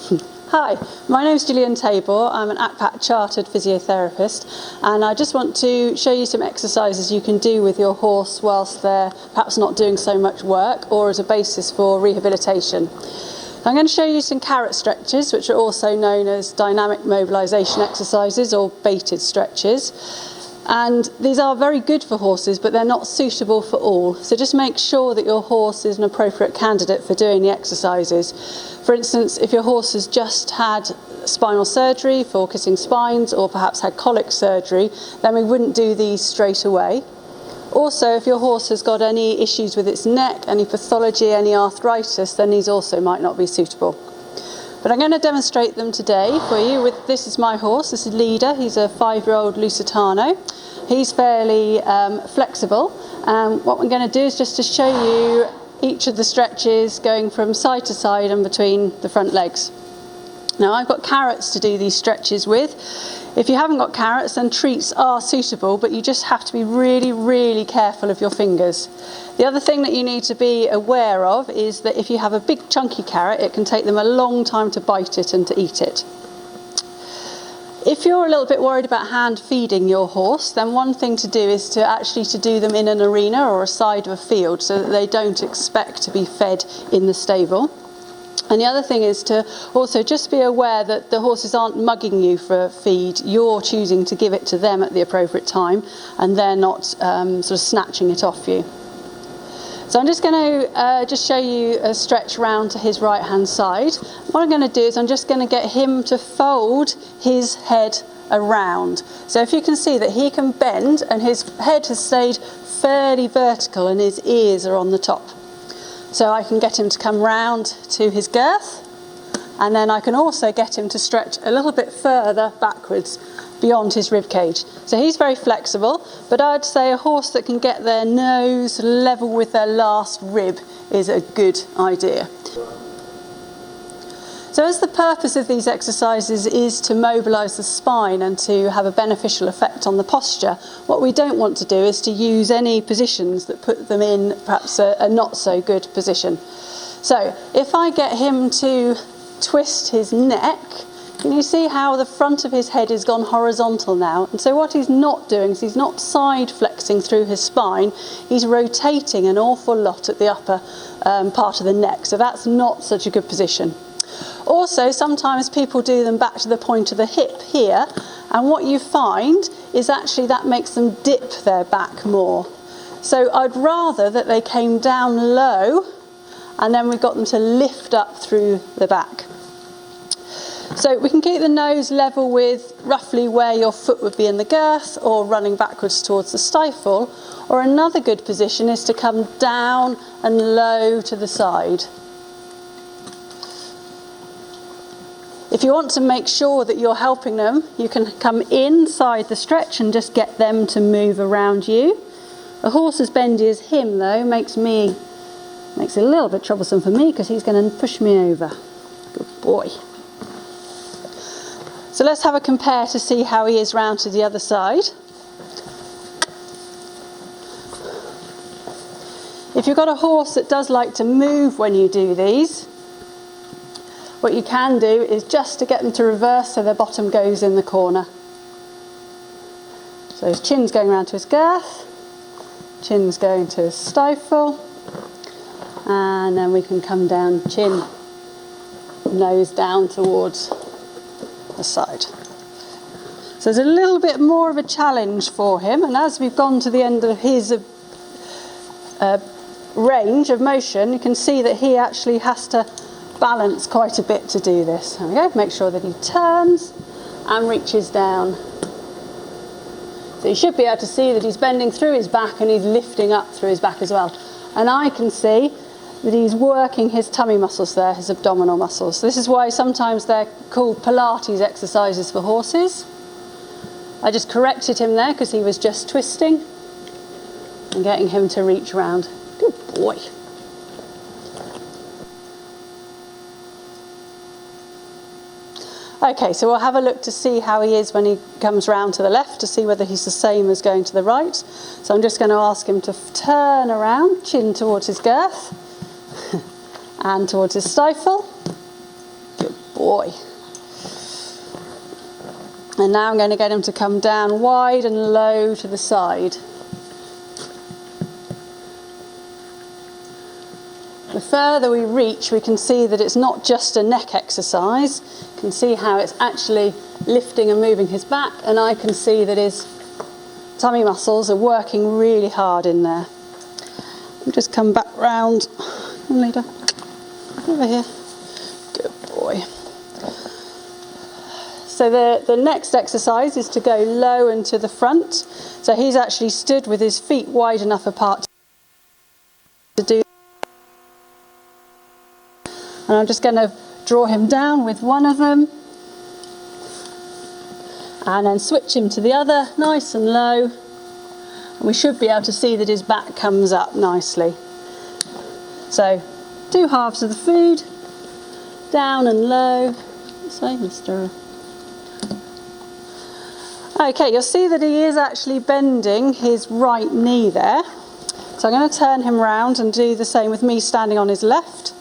Hi, my name is Gillian Tabor. I'm an ACPAT Chartered Physiotherapist, and I just want to show you some exercises you can do with your horse whilst they're perhaps not doing so much work, or as a basis for rehabilitation. I'm going to show you some carrot stretches, which are also known as dynamic mobilisation exercises or baited stretches. And these are very good for horses, but they're not suitable for all. So just make sure that your horse is an appropriate candidate for doing the exercises. For instance, if your horse has just had spinal surgery for kissing spines, or perhaps had colic surgery, then we wouldn't do these straight away. Also, if your horse has got any issues with its neck, any pathology, any arthritis, then these also might not be suitable. But I'm going to demonstrate them today for you. This is my horse, this is Leader. He's a 5-year-old Lusitano. He's fairly flexible, and what we're going to do is just to show you each of the stretches going from side to side and between the front legs. Now, I've got carrots to do these stretches with. If you haven't got carrots, then treats are suitable, but you just have to be really, really careful of your fingers. The other thing that you need to be aware of is that if you have a big chunky carrot, it can take them a long time to bite it and to eat it. If you're a little bit worried about hand feeding your horse, then one thing to do is to do them in an arena or a side of a field, so that they don't expect to be fed in the stable. And the other thing is to also just be aware that the horses aren't mugging you for a feed. You're choosing to give it to them at the appropriate time, and they're not sort of snatching it off you. So I'm just going to just show you a stretch round to his right hand side. What I'm going to do is I'm just going to get him to fold his head around. So if you can see that he can bend, and his head has stayed fairly vertical and his ears are on the top. So I can get him to come round to his girth, and then I can also get him to stretch a little bit further backwards beyond his rib cage. So he's very flexible, but I'd say a horse that can get their nose level with their last rib is a good idea. So as the purpose of these exercises is to mobilise the spine and to have a beneficial effect on the posture, what we don't want to do is to use any positions that put them in perhaps a not so good position. So if I get him to twist his neck, can you see how the front of his head has gone horizontal now? And so what he's not doing is he's not side flexing through his spine, he's rotating an awful lot at the upper part of the neck. So that's not such a good position. Also, sometimes people do them back to the point of the hip here, and what you find is actually that makes them dip their back more. So I'd rather that they came down low, and then we got them to lift up through the back. So we can keep the nose level with roughly where your foot would be in the girth, or running backwards towards the stifle, or another good position is to come down and low to the side. If you want to make sure that you're helping them, you can come inside the stretch and just get them to move around you. A horse as bendy as him, though, makes it a little bit troublesome for me, because he's going to push me over. Good boy. So let's have a compare to see how he is round to the other side. If you've got a horse that does like to move when you do these, what you can do is just to get them to reverse so their bottom goes in the corner. So his chin's going around to his girth, chin's going to his stifle, and then we can come down, chin, nose down towards the side. So there's a little bit more of a challenge for him, and as we've gone to the end of his range of motion, you can see that he actually has to balance quite a bit to do this. There we go. Make sure that he turns and reaches down. So you should be able to see that he's bending through his back and he's lifting up through his back as well. And I can see that he's working his tummy muscles there, his abdominal muscles. This is why sometimes they're called Pilates exercises for horses. I just corrected him there because he was just twisting and getting him to reach round. Good boy. Okay, so we'll have a look to see how he is when he comes round to the left, to see whether he's the same as going to the right. So I'm just going to ask him to turn around, chin towards his girth and towards his stifle. Good boy. boy. And now I'm going to get him to come down wide and low to the side. The further we reach, we can see that it's not just a neck exercise. You can see how it's actually lifting and moving his back, and I can see that his tummy muscles are working really hard in there. We'll just come back round. Leader, over here. Good boy. So the next exercise is to go low and to the front. So he's actually stood with his feet wide enough apart to do. And I'm just going to draw him down with one of them. And then switch him to the other, nice and low. And we should be able to see that his back comes up nicely. So 2 halves of the food, down and low. So Mr. Okay, you'll see that he is actually bending his right knee there. So I'm going to turn him round and do the same with me standing on his left.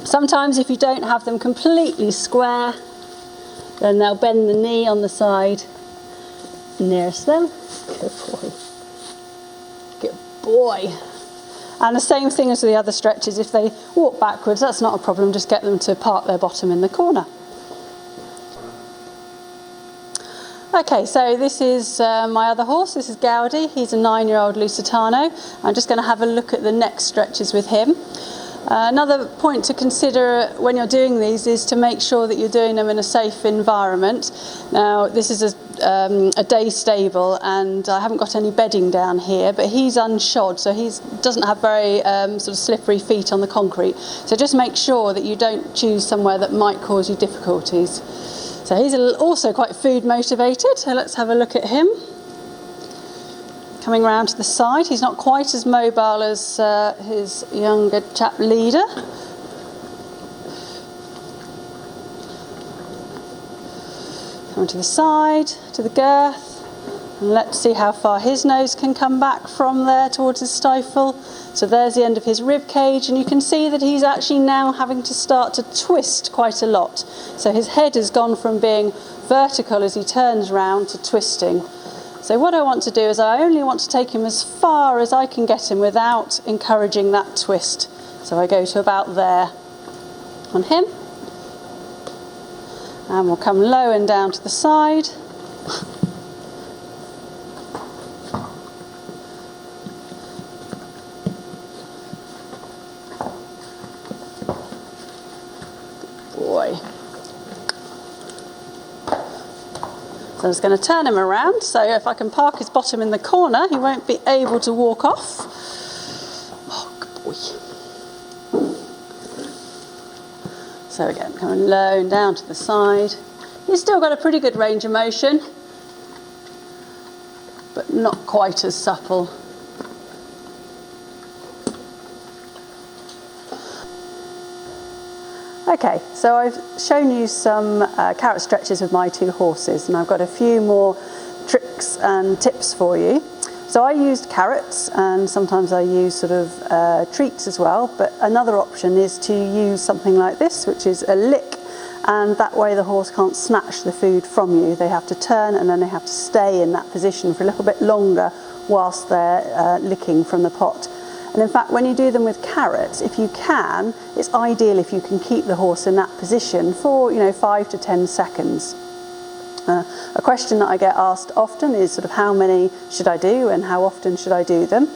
Sometimes if you don't have them completely square, then they'll bend the knee on the side nearest them. Good boy. Good boy. And the same thing as the other stretches, if they walk backwards, that's not a problem, just get them to park their bottom in the corner. Okay, so this is my other horse, this is Gaudi, he's a 9-year-old Lusitano. I'm just going to have a look at the next stretches with him. Another point to consider when you're doing these is to make sure that you're doing them in a safe environment. Now, this is a day stable, and I haven't got any bedding down here, but he's unshod, so he doesn't have very sort of slippery feet on the concrete. So just make sure that you don't choose somewhere that might cause you difficulties. So he's also quite food motivated, so let's have a look at him. Coming round to the side, he's not quite as mobile as his younger chap Leader. Coming to the side, to the girth, and let's see how far his nose can come back from there towards his stifle. So there's the end of his rib cage, and you can see that he's actually now having to start to twist quite a lot. So his head has gone from being vertical as he turns round to twisting. So what I want to do is I only want to take him as far as I can get him without encouraging that twist. So I go to about there on him. And we'll come low and down to the side. Good boy. So I'm just going to turn him around, so if I can park his bottom in the corner, he won't be able to walk off. Oh, good boy. So again, coming low and down to the side. He's still got a pretty good range of motion, but not quite as supple. Okay, so I've shown you some carrot stretches with my 2 horses, and I've got a few more tricks and tips for you. So I used carrots, and sometimes I use sort of treats as well, but another option is to use something like this, which is a lick, and that way the horse can't snatch the food from you. They have to turn, and then they have to stay in that position for a little bit longer whilst they're licking from the pot. And in fact, when you do them with carrots, if you can, it's ideal if you can keep the horse in that position for 5 to 10 seconds. A question that I get asked often is sort of how many should I do and how often should I do them?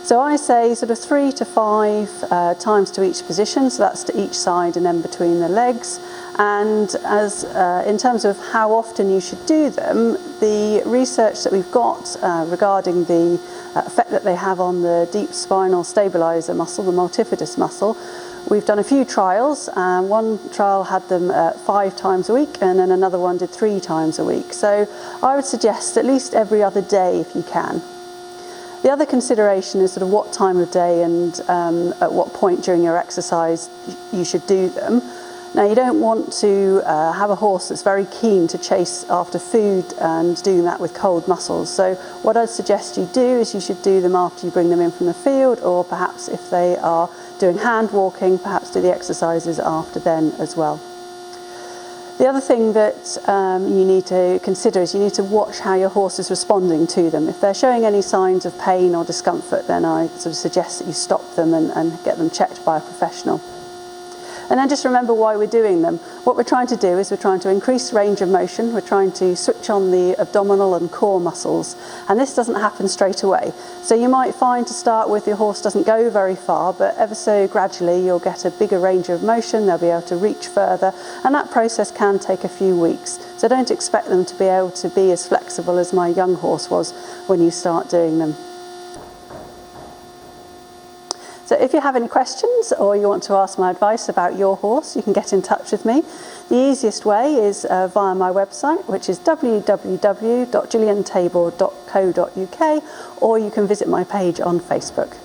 So I say sort of 3 to 5 times to each position, so that's to each side and then between the legs. And as in terms of how often you should do them, the research that we've got regarding the effect that they have on the deep spinal stabilizer muscle, the multifidus muscle, we've done a few trials. One trial had them 5 times a week, and then another one did 3 times a week. So I would suggest at least every other day if you can. The other consideration is sort of what time of day and at what point during your exercise you should do them. Now you don't want to have a horse that's very keen to chase after food and doing that with cold muscles. So what I'd suggest you do is you should do them after you bring them in from the field, or perhaps if they are doing hand walking, perhaps do the exercises after then as well. The other thing that you need to consider is you need to watch how your horse is responding to them. If they're showing any signs of pain or discomfort, then I sort of suggest that you stop them and get them checked by a professional. And then just remember why we're doing them. What we're trying to do is we're trying to increase range of motion, we're trying to switch on the abdominal and core muscles, and this doesn't happen straight away. So you might find to start with your horse doesn't go very far, but ever so gradually you'll get a bigger range of motion, they'll be able to reach further, and that process can take a few weeks. So don't expect them to be able to be as flexible as my young horse was when you start doing them. So if you have any questions or you want to ask my advice about your horse, you can get in touch with me. The easiest way is via my website, which is www.gilliantabor.co.uk, or you can visit my page on Facebook.